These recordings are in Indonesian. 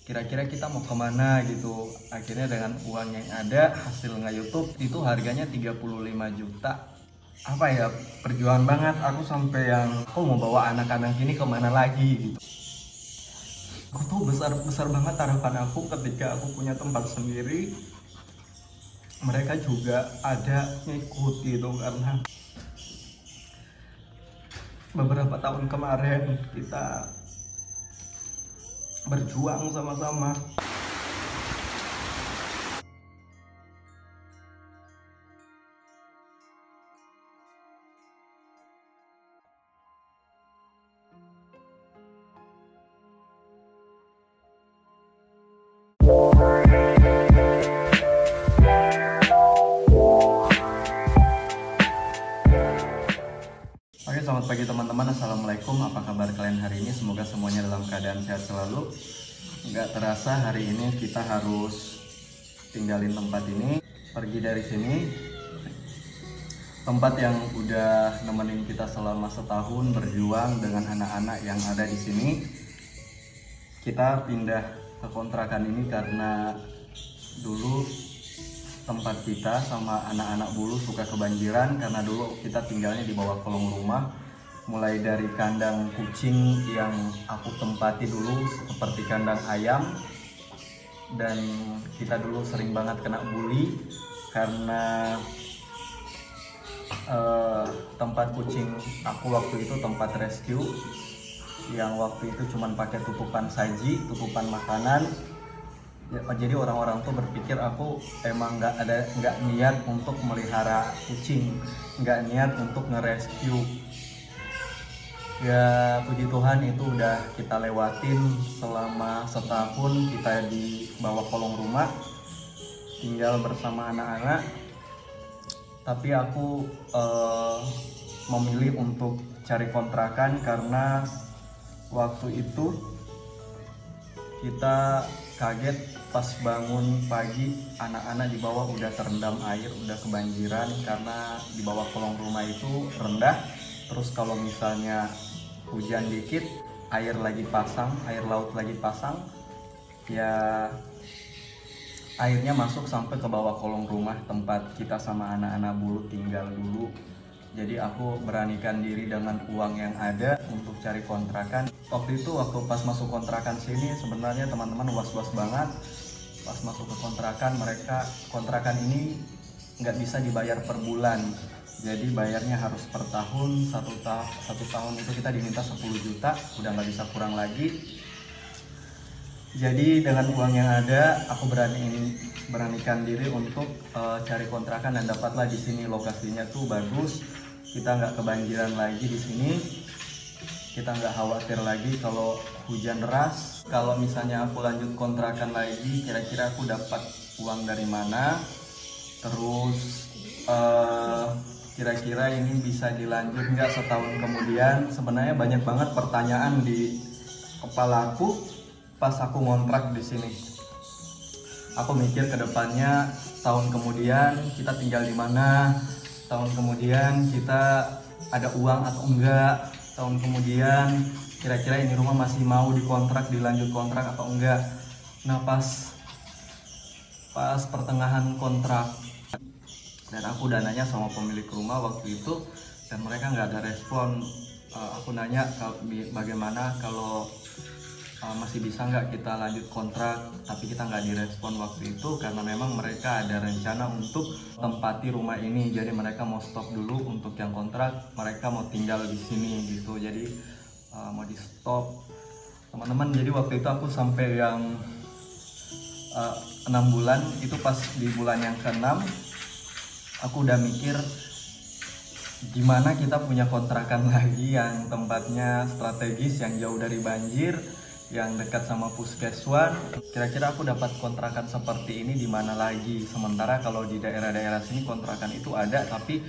kira-kira kita mau kemana gitu. Akhirnya dengan uang yang ada hasil nge-YouTube itu harganya 35 juta. Apa ya, perjuangan banget aku sampai yang aku mau bawa anak-anak ini kemana lagi gitu. Aku tuh besar banget harapan aku ketika aku punya tempat sendiri, mereka juga ada ngikut gitu. Karena beberapa tahun kemarin kita berjuang sama-sama. Oke, selamat pagi teman-teman. Assalamualaikum. Apa kabar kalian hari ini? Semoga semuanya dalam keadaan sehat selalu. Nggak terasa hari ini kita harus tinggalin tempat ini, pergi dari sini. Tempat yang udah nemenin kita selama setahun berjuang dengan anak-anak yang ada di sini. Kita pindah ke kontrakan ini karena dulu tempat kita sama anak-anak Bulu suka kebanjiran, karena dulu kita tinggalnya di bawah kolong rumah. Mulai dari kandang kucing yang aku tempati dulu seperti kandang ayam, dan kita dulu sering banget kena bully karena tempat kucing aku waktu itu tempat rescue yang waktu itu cuman pakai tutupan saji, tutupan makanan. Ya, jadi orang-orang tuh berpikir aku emang nggak niat untuk melihara kucing, nggak niat untuk nge-rescue. Ya puji Tuhan itu udah kita lewatin selama setahun kita di bawah kolong rumah, tinggal bersama anak-anak. Tapi aku memilih untuk cari kontrakan karena waktu itu kita kaget pas bangun pagi, anak-anak di bawah udah terendam air, udah kebanjiran karena di bawah kolong rumah itu rendah. Terus kalau misalnya hujan dikit, air lagi pasang, air laut lagi pasang, ya airnya masuk sampai ke bawah kolong rumah tempat kita sama anak-anak Bulu tinggal dulu. Jadi aku beranikan diri dengan uang yang ada untuk cari kontrakan. Waktu itu waktu pas masuk kontrakan sini sebenarnya teman-teman was-was banget. Pas masuk ke kontrakan ini nggak bisa dibayar per bulan. Jadi bayarnya harus per tahun. Satu tahun itu kita diminta 10 juta, udah nggak bisa kurang lagi. Jadi dengan uang yang ada, aku beranikan diri untuk cari kontrakan, dan dapatlah di sini. Lokasinya tuh bagus, kita nggak kebanjiran lagi di sini, kita nggak khawatir lagi kalau hujan deras. Kalau misalnya aku lanjut kontrakan lagi, kira-kira aku dapat uang dari mana? Terus kira-kira ini bisa dilanjut nggak setahun kemudian? Sebenarnya banyak banget pertanyaan di kepala aku pas aku ngontrak di sini. Aku mikir ke depannya, tahun kemudian kita tinggal di mana, tahun kemudian kita ada uang atau enggak, tahun kemudian kira-kira ini rumah masih mau dikontrak, dilanjut kontrak atau enggak. Nah pas pertengahan kontrak, dan aku udah nanya sama pemilik rumah waktu itu, dan mereka nggak ada respon. Aku nanya bagaimana kalau masih bisa nggak kita lanjut kontrak, tapi kita nggak direspon waktu itu karena memang mereka ada rencana untuk tempati rumah ini. Jadi mereka mau stop dulu untuk yang kontrak, mereka mau tinggal di sini gitu. Jadi mau di stop teman-teman. Jadi waktu itu aku sampai yang 6 bulan itu, pas di bulan yang ke-6 aku udah mikir gimana kita punya kontrakan lagi yang tempatnya strategis, yang jauh dari banjir, yang dekat sama puskeswan. Kira-kira aku dapat kontrakan seperti ini di mana lagi? Sementara kalau di daerah-daerah sini kontrakan itu ada, tapi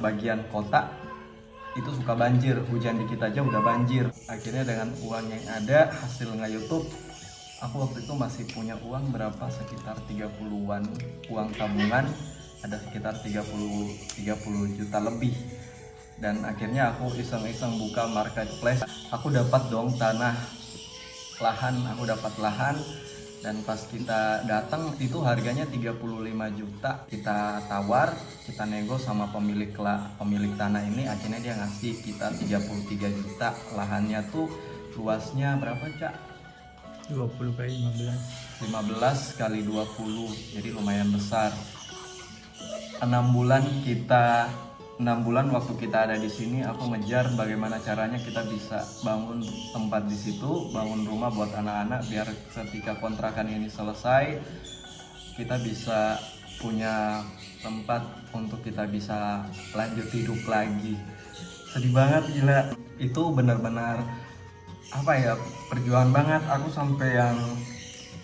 bagian kota itu suka banjir, hujan dikit aja udah banjir. Akhirnya dengan uang yang ada hasil nge-YouTube, aku waktu itu masih punya uang berapa, sekitar 30-an uang tabungan, ada sekitar 30 juta lebih. Dan akhirnya aku iseng-iseng buka marketplace, aku dapat dong tanah lahan, aku dapat lahan. Dan pas kita datang itu harganya 35 juta, kita tawar, kita nego sama pemilik tanah ini, akhirnya dia ngasih kita 33 juta. Lahannya tuh luasnya berapa, Cak? 20 kali 15. 15 kali 20, jadi lumayan besar. 6 bulan waktu kita ada di sini, aku ngejar bagaimana caranya kita bisa bangun tempat di situ, bangun rumah buat anak-anak, biar ketika kontrakan ini selesai kita bisa punya tempat untuk kita bisa lanjut hidup lagi. Sedih banget, gila. Itu benar-benar apa ya, perjuangan banget. Aku sampai yang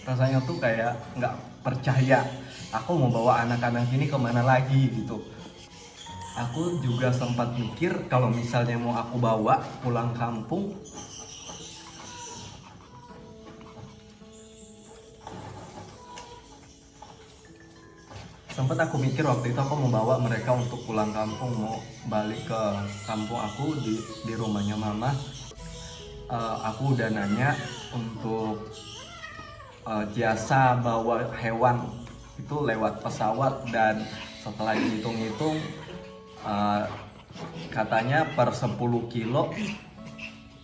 rasanya tuh kayak nggak percaya aku mau bawa anak-anak ini kemana lagi gitu. Aku juga sempat mikir kalau misalnya mau aku bawa pulang kampung, sempat aku mikir waktu itu aku mau bawa mereka untuk pulang kampung, mau balik ke kampung aku di rumahnya mama. Aku udah nanya untuk jasa bawa hewan itu lewat pesawat, dan setelah dihitung-hitung katanya per 10 kilo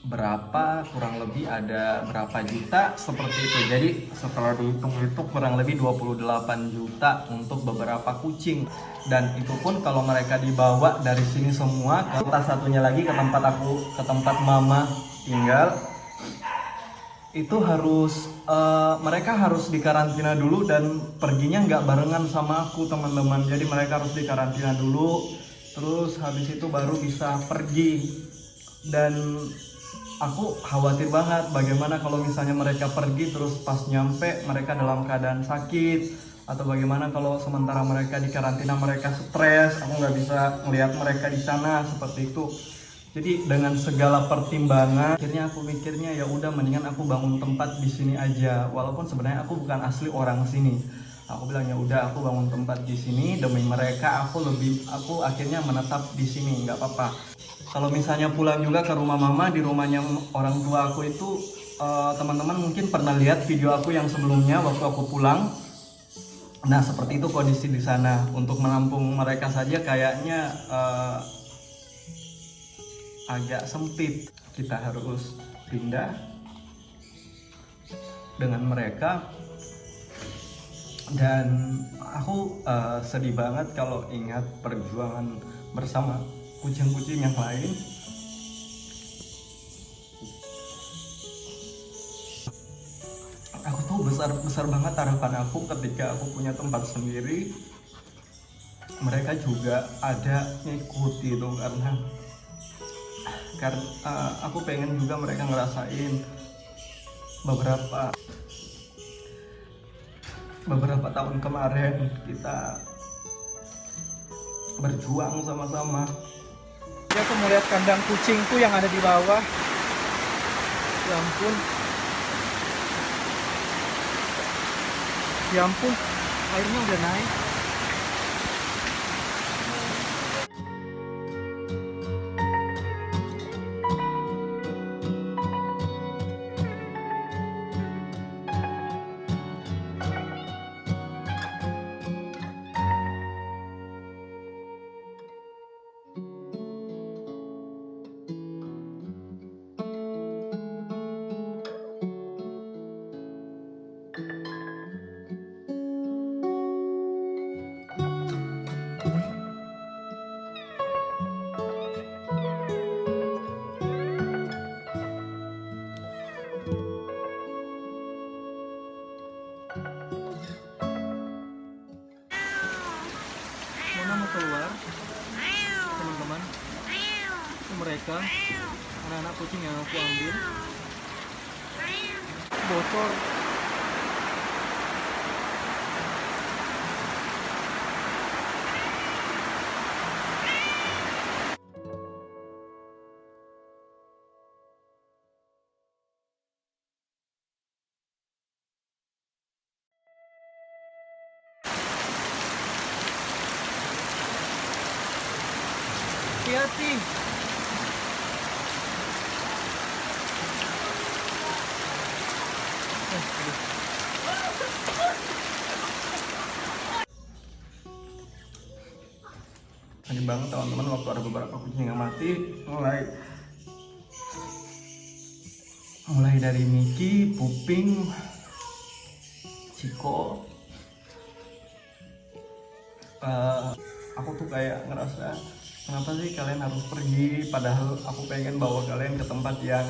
berapa, kurang lebih ada berapa juta seperti itu. Jadi setelah dihitung-hitung kurang lebih 28 juta untuk beberapa kucing. Dan itu pun kalau mereka dibawa dari sini semua ke kota satunya lagi, ke tempat mama tinggal, itu harus mereka harus dikarantina dulu, dan perginya nggak barengan sama aku, teman-teman. Jadi mereka harus dikarantina dulu, terus habis itu baru bisa pergi. Dan aku khawatir banget bagaimana kalau misalnya mereka pergi terus pas nyampe mereka dalam keadaan sakit, atau bagaimana kalau sementara mereka dikarantina mereka stres, aku nggak bisa melihat mereka di sana, seperti itu. Jadi dengan segala pertimbangan, akhirnya aku mikirnya ya udah mendingan aku bangun tempat di sini aja. Walaupun sebenarnya aku bukan asli orang sini. Aku bilang ya udah aku bangun tempat di sini demi mereka. Aku akhirnya menetap di sini, nggak apa-apa. Kalau misalnya pulang juga ke rumah mama, di rumahnya orang tua aku itu, teman-teman mungkin pernah lihat video aku yang sebelumnya waktu aku pulang. Nah seperti itu kondisi di sana. Untuk menampung mereka saja kayaknya agak sempit. Kita harus pindah dengan mereka, dan aku sedih banget kalau ingat perjuangan bersama kucing-kucing yang lain. Aku tuh besar banget harapan aku ketika aku punya tempat sendiri, mereka juga ada ngikuti itu, karena aku pengen juga mereka ngerasain beberapa tahun kemarin kita berjuang sama-sama. Jadi aku melihat kandang kucingku yang ada di bawah. Ya ampun. Ya ampun, airnya udah naik. Mona mau keluar, teman-teman. Itu mereka, anak-anak kucing yang aku ambil. Bocor. Hati-hati. deh. Sedih banget teman-teman waktu ada beberapa kucing yang mati, mulai dari Miki, Puping, Ciko. Aku tuh kayak ngerasa kenapa sih kalian harus pergi, padahal aku pengen bawa kalian ke tempat yang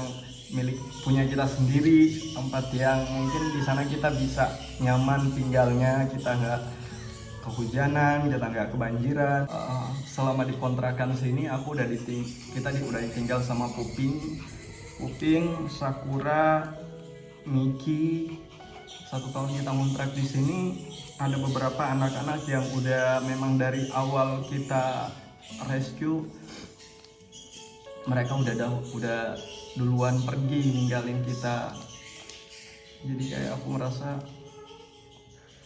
milik punya kita sendiri, tempat yang mungkin di sana kita bisa nyaman tinggalnya, kita nggak kehujanan, kita nggak kebanjiran. Selama di kontrakan sini aku udah udah ditinggal sama Puping, Sakura, Miki. 1 tahun kita ngontrak di sini. Ada beberapa anak-anak yang udah memang dari awal kita rescue, mereka udah duluan pergi ninggalin kita. Jadi kayak aku merasa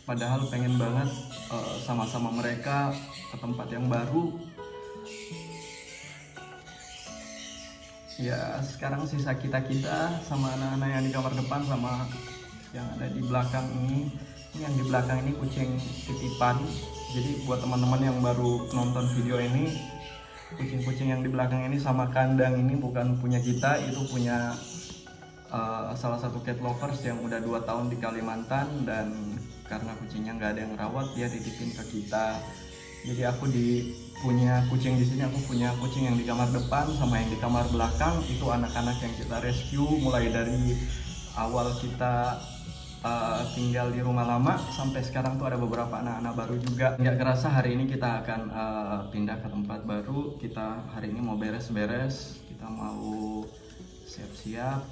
padahal pengen banget sama-sama mereka ke tempat yang baru. Ya sekarang sisa kita sama anak-anak yang di kamar depan sama yang ada di belakang ini. Yang di belakang ini kucing titipan. Jadi buat teman-teman yang baru nonton video ini, kucing-kucing yang di belakang ini sama kandang ini bukan punya kita, itu punya salah satu cat lovers yang udah 2 tahun di Kalimantan, dan karena kucingnya nggak ada yang rawat, dia dititipin ke kita. Jadi aku punya kucing di sini, aku punya kucing yang di kamar depan sama yang di kamar belakang. Itu anak-anak yang kita rescue mulai dari awal kita tinggal di rumah lama sampai sekarang tuh ada beberapa anak-anak baru juga. Nggak kerasa hari ini kita akan pindah ke tempat baru. Kita hari ini mau beres-beres, kita mau siap-siap.